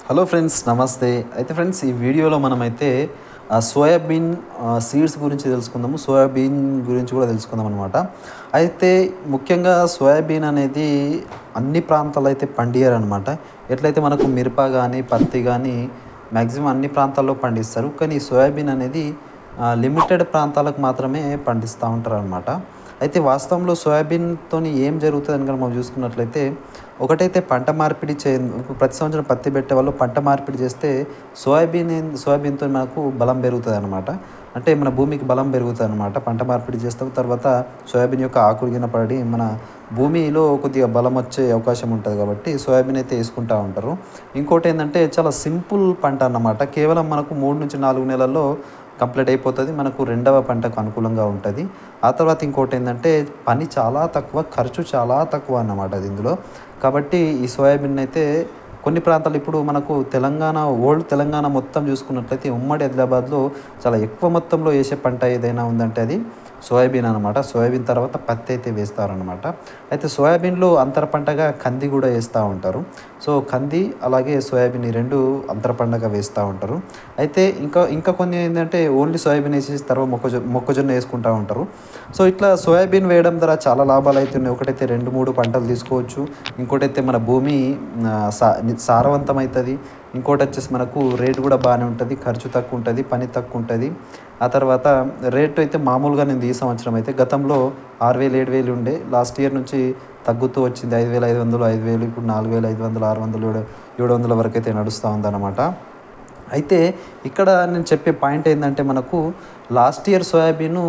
Hello friends, నమస్తే. అయితే friends, ఈ వీడియోలో మనమైతే సోయాబీన్ సీడ్స్ గురించి తెలుసుకుందాము. సోయాబీన్ గురించి కూడా తెలుసుకుందాం అనమాట. అయితే ముఖ్యంగా సోయాబీన్ అనేది అన్ని ప్రాంతాల్లో అయితే పండియరనమాట. ఎట్లయితే మనకు మిరప కానీ పత్తి కానీ మ్యాక్సిమం అన్ని ప్రాంతాల్లో పండిస్తారు. కానీ సోయాబీన్ అనేది లిమిటెడ్ ప్రాంతాలకు మాత్రమే పండిస్తూ ఉంటారు అనమాట. అయితే వాస్తవంలో సోయాబీన్తో ఏం జరుగుతుందని కనుక మనం చూసుకున్నట్లయితే, ఒకటైతే పంట మార్పిడి ప్రతి సంవత్సరం పత్తి పెట్టే వాళ్ళు పంట మార్పిడి చేస్తే సోయాబీన్తో మనకు బలం పెరుగుతుంది అనమాట. అంటే మన భూమికి బలం పెరుగుతుంది అనమాట. పంట మార్పిడి చేస్తాం, తర్వాత సోయాబీన్ యొక్క ఆకులు గిన పడి మన భూమిలో కొద్దిగా బలం వచ్చే అవకాశం ఉంటుంది కాబట్టి సోయాబీన్ అయితే వేసుకుంటూ ఉంటారు. ఇంకోటి ఏంటంటే చాలా సింపుల్ పంట అన్నమాట. కేవలం మనకు 3 నుంచి 4 నెలల్లో కంప్లీట్ అయిపోతుంది. మనకు రెండవ పంటకు అనుకూలంగా ఉంటుంది. ఆ తర్వాత ఇంకోటి ఏంటంటే పని చాలా తక్కువ, ఖర్చు చాలా తక్కువ అన్నమాట అది ఇందులో. కాబట్టి ఈ సోయాబీన్ అయితే కొన్ని ప్రాంతాలు ఇప్పుడు మనకు ఓల్డ్ తెలంగాణ మొత్తం చూసుకున్నట్లయితే ఉమ్మడి ఆదిలాబాద్లో చాలా ఎక్కువ మొత్తంలో వేసే పంట ఏదైనా ఉందంటే అది సోయాబీన్ అనమాట. సోయాబీన్ తర్వాత పత్తి అయితే వేస్తారనమాట. అయితే సోయాబీన్లో అంతర పంటగా కంది కూడా వేస్తూ ఉంటారు. సో కంది అలాగే సోయాబీన్ ఈ రెండు అంతర పంటగా వేస్తూ ఉంటారు. అయితే ఇంకా కొన్ని ఏంటంటే ఓన్లీ సోయాబీన్ వేసేసి తర్వాత మొక్కజొన్న వేసుకుంటూ ఉంటారు. సో ఇట్లా సోయాబీన్ వేయడం ద్వారా చాలా లాభాలు అయితే ఉన్నాయి. ఒకటైతే 2-3 పంటలు తీసుకోవచ్చు. ఇంకోటైతే మన భూమి సారవంతం అవుతుంది. ఇంకోటి వచ్చేసి మనకు రేటు కూడా బాగానే ఉంటుంది, ఖర్చు తక్కువ ఉంటుంది, పని తక్కువ ఉంటుంది. ఆ తర్వాత రేటు అయితే మామూలుగా నేను ఈ సంవత్సరం అయితే గతంలో 6,000-7,000 ఉండే, లాస్ట్ ఇయర్ నుంచి తగ్గుతూ వచ్చింది. 5,500, 5,000, ఇప్పుడు 4,500, 600, 700 వరకు అయితే నడుస్తూ ఉందన్నమాట. అయితే ఇక్కడ నేను చెప్పే పాయింట్ ఏంటంటే, మనకు లాస్ట్ ఇయర్ సోయాబీను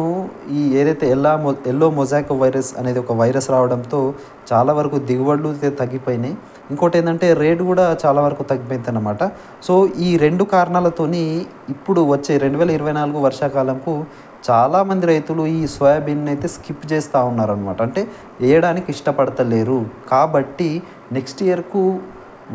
ఈ ఏదైతే ఎల్లో మొజాయిక్ వైరస్ అనేది ఒక వైరస్ రావడంతో చాలా వరకు దిగుబడులు తగ్గిపోయినాయి. ఇంకోటి ఏంటంటే రేటు కూడా చాలా వరకు తగ్గిపోయింది అన్నమాట. సో ఈ 2 కారణాలతోని ఇప్పుడు వచ్చే 2024 వర్షాకాలంకు చాలామంది రైతులు ఈ సోయాబీన్ అయితే స్కిప్ చేస్తూ ఉన్నారనమాట. అంటే వేయడానికి ఇష్టపడతలేరు. కాబట్టి నెక్స్ట్ ఇయర్కు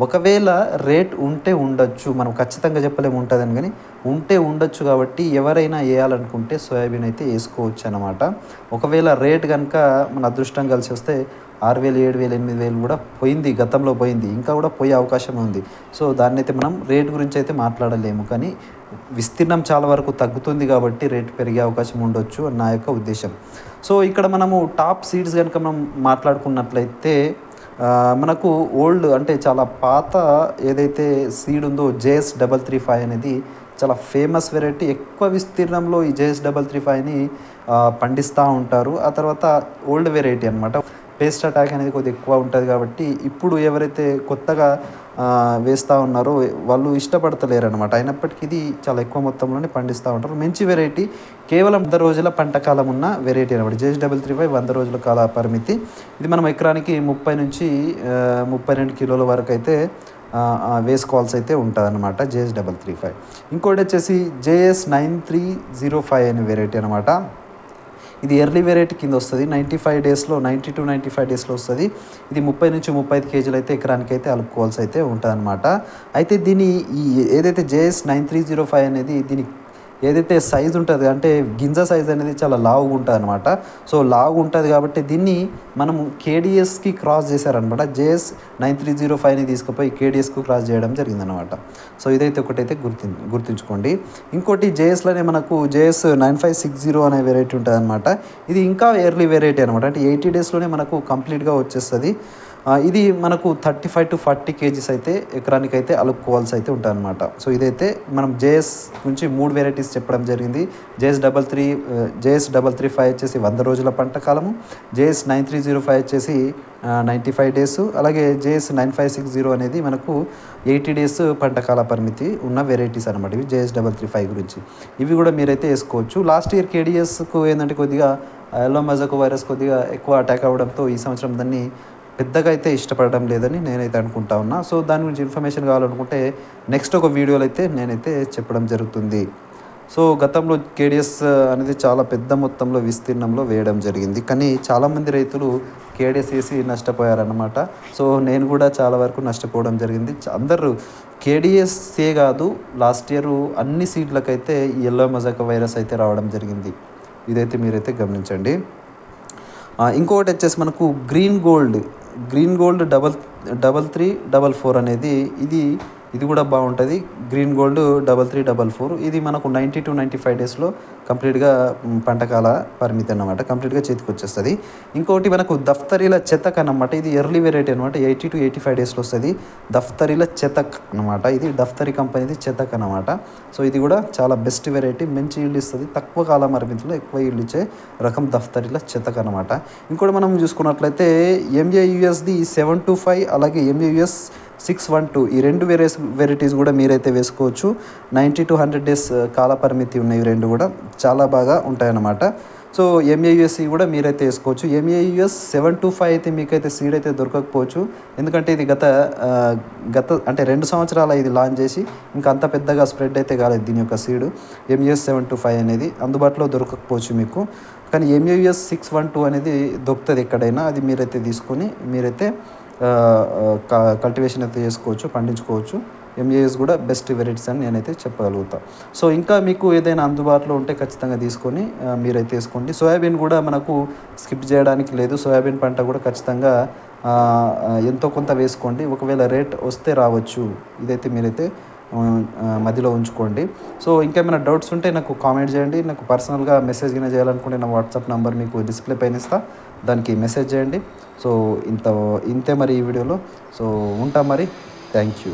ఒకవేళ రేట్ ఉంటే ఉండొచ్చు, మనం ఖచ్చితంగా చెప్పలేము ఉంటుందని, కానీ ఉంటే ఉండొచ్చు. కాబట్టి ఎవరైనా వేయాలనుకుంటే సోయాబీన్ అయితే వేసుకోవచ్చు అనమాట. ఒకవేళ రేట్ కనుక మన అదృష్టం కలిసి వస్తే 6,000, 7,000, 8,000 కూడా పోయింది, గతంలో పోయింది, ఇంకా కూడా పోయే అవకాశం ఉంది. సో దాన్ని అయితే మనం రేట్ గురించి అయితే మాట్లాడలేము, కానీ విస్తీర్ణం చాలా వరకు తగ్గుతుంది కాబట్టి రేటు పెరిగే అవకాశం ఉండొచ్చు అని నా యొక్క ఉద్దేశం. సో ఇక్కడ మనము టాప్ సీడ్స్ కనుక మనం మాట్లాడుకున్నట్లయితే మనకు ఓల్డ్ అంటే చాలా పాత ఏదైతే సీడ్ ఉందో JS335 అనేది చాలా ఫేమస్ వెరైటీ. ఎక్కువ విస్తీర్ణంలో ఈ JS335ని పండిస్తూ ఉంటారు. ఆ తర్వాత ఓల్డ్ వెరైటీ అనమాట. పేస్ట్ అటాక్ అనేది కొద్దిగా ఎక్కువ ఉంటుంది కాబట్టి ఇప్పుడు ఎవరైతే కొత్తగా వేస్తూ ఉన్నారో వాళ్ళు ఇష్టపడతలేరు అనమాట. అయినప్పటికీ ఇది చాలా ఎక్కువ మొత్తంలోనే పండిస్తూ ఉంటారు. మంచి వెరైటీ, కేవలం 100 రోజుల పంట కాలం ఉన్న వెరైటీ అనమాట. JS335 100 రోజుల కాల పరిమితి. ఇది మనం ఎకరానికి 30 నుంచి 32 కిలోల వరకు అయితే వేసుకోవాల్సి అయితే ఉంటుంది అనమాట JS335. ఇంకోటి వచ్చేసి JS9305 అనే వెరైటీ అనమాట. ఇది ఎర్లీ వెరైటీ కింద వస్తుంది. 90 to 95 డేస్లో వస్తుంది. ఇది 30 నుంచి 35 కేజీలు అయితే ఎకరానికి అయితే అలుపుకోవాల్సి అయితే ఉంటుంది అనమాట. అయితే ఈ ఏదైతే JS9305 అనేది దీని ఏదైతే సైజు ఉంటుంది అంటే గింజ సైజ్ అనేది చాలా లావుగా ఉంటుంది అనమాట. సో లావుగా ఉంటుంది కాబట్టి దీన్ని మనం KDSకి క్రాస్ చేశారనమాట. JS9305ని తీసుకుపోయి KDSకు క్రాస్ చేయడం జరిగిందనమాట. సో ఇదైతే ఒకటైతే గుర్తుంచుకోండి. ఇంకోటి JSలోనే మనకు JS9560 అనే వెరైటీ ఉంటుంది అనమాట. ఇది ఇంకా ఎర్లీ వెరైటీ అనమాట. అంటే 80 డేస్లోనే మనకు కంప్లీట్గా వచ్చేస్తుంది. ఇది మనకు 35 to 40 కేజీస్ అయితే ఎకరానికి అయితే అలుపుకోవాల్సి అయితే ఉంటుంది అనమాట. సో ఇదైతే మనం JS నుంచి 3 వెరైటీస్ చెప్పడం జరిగింది. JS335 వచ్చేసి 100 రోజుల పంట కాలము, JS9305 వచ్చేసి 95 డేస్, అలాగే JS9560 అనేది మనకు 80 డేస్ పంట కాల పరిమితి ఉన్న వెరైటీస్ అనమాట. ఇవి JS335 గురించి. ఇవి కూడా మీరైతే వేసుకోవచ్చు. లాస్ట్ ఇయర్ KDSకు ఏంటంటే కొద్దిగా ఎల్లో మొజాయిక్ వైరస్ కొద్దిగా ఎక్కువ అటాక్ అవ్వడంతో ఈ సంవత్సరం దాన్ని పెద్దగా అయితే ఇష్టపడడం లేదని నేనైతే అనుకుంటా ఉన్నా. సో దాని గురించి ఇన్ఫర్మేషన్ కావాలనుకుంటే నెక్స్ట్ ఒక వీడియోలో అయితే నేనైతే చెప్పడం జరుగుతుంది. సో గతంలో KDS అనేది చాలా పెద్ద మొత్తంలో విస్తీర్ణంలో వేయడం జరిగింది, కానీ చాలామంది రైతులు KDS వేసి నష్టపోయారన్నమాట. సో నేను కూడా చాలా వరకు నష్టపోవడం జరిగింది. అందరూ KDSే కాదు, లాస్ట్ ఇయర్ అన్ని సీడ్లకైతే ఈ ఎల్లో మొజాయిక్ వైరస్ అయితే రావడం జరిగింది. ఇదైతే మీరైతే గమనించండి. ఇంకొకటి వచ్చేసి మనకు గ్రీన్ గోల్డ్ 3344 అనేది ఇది ఇది కూడా బాగుంటుంది. గ్రీన్ గోల్డ్ 3344 ఇది మనకు 90 to 95 డేస్లో కంప్లీట్గా పంటకాల పరిమితి అన్నమాట, కంప్లీట్గా చేతికి వచ్చేస్తుంది. ఇంకోటి మనకు దఫ్తరీల చెతక్ అన్నమాట, ఇది ఎర్లీ వెరైటీ అనమాట, 80 to 85 డేస్లో వస్తుంది. దఫ్తరీల చెతక్ అనమాట, ఇది దఫ్తరీ కంపెనీది చెతక్ అనమాట. సో ఇది కూడా చాలా బెస్ట్ వెరైటీ, మంచి ఈల్డ్ ఇస్తుంది, తక్కువ కాల పరిమితిలో ఎక్కువ ఈల్డ్ ఇచ్చే రకం దఫ్తరీల చెతక్ అనమాట. ఇంకోటి మనం చూసుకున్నట్లయితే MAUSది 725 అలాగే MAUS 612 ఈ రెండు వెరైటీస్ కూడా మీరైతే వేసుకోవచ్చు. 90 to 100 డేస్ కాల పరిమితి ఉన్నాయి, రెండు కూడా చాలా బాగా ఉంటాయన్నమాట. సో MAUS కూడా మీరైతే వేసుకోవచ్చు. MAUS 725 అయితే మీకైతే సీడ్ అయితే దొరకకపోవచ్చు, ఎందుకంటే ఇది గత అంటే 2 సంవత్సరాలు ఇది లాంచ్ చేసి ఇంకా అంత పెద్దగా స్ప్రెడ్ అయితే కాలేదు దీని యొక్క సీడ్. MAUS 725 అనేది అందుబాటులో దొరకకపోవచ్చు మీకు, కానీ MAUS 612 అనేది దొరుకుతుంది ఎక్కడైనా, అది మీరైతే తీసుకొని మీరైతే కల్టివేషన్ అయితే చేసుకోవచ్చు, పండించుకోవచ్చు. MAUS కూడా బెస్ట్ వెరైటీస్ అని నేనైతే చెప్పగలుగుతాను. సో ఇంకా మీకు ఏదైనా అందుబాటులో ఉంటే ఖచ్చితంగా తీసుకొని మీరైతే వేసుకోండి. సోయాబీన్ కూడా మనకు స్కిప్ చేయడానికి లేదు, సోయాబీన్ పంట కూడా ఖచ్చితంగా ఎంతో కొంత వేసుకోండి. ఒకవేళ రేట్ వస్తే రావచ్చు, ఇదైతే మీరైతే మధ్యలో ఉంచుకోండి. సో ఇంకేమైనా డౌట్స్ ఉంటే నాకు కామెంట్ చేయండి, నాకు పర్సనల్గా మెసేజ్ కింద చేయాలనుకుంటే నా వాట్సాప్ నెంబర్ మీకు డిస్ప్లే పైన ఇస్తా, దానికి మెసేజ్ చేయండి. సో ఇంతే మరి ఈ వీడియోలో. సో ఉంటాం మరి, థ్యాంక్ యూ.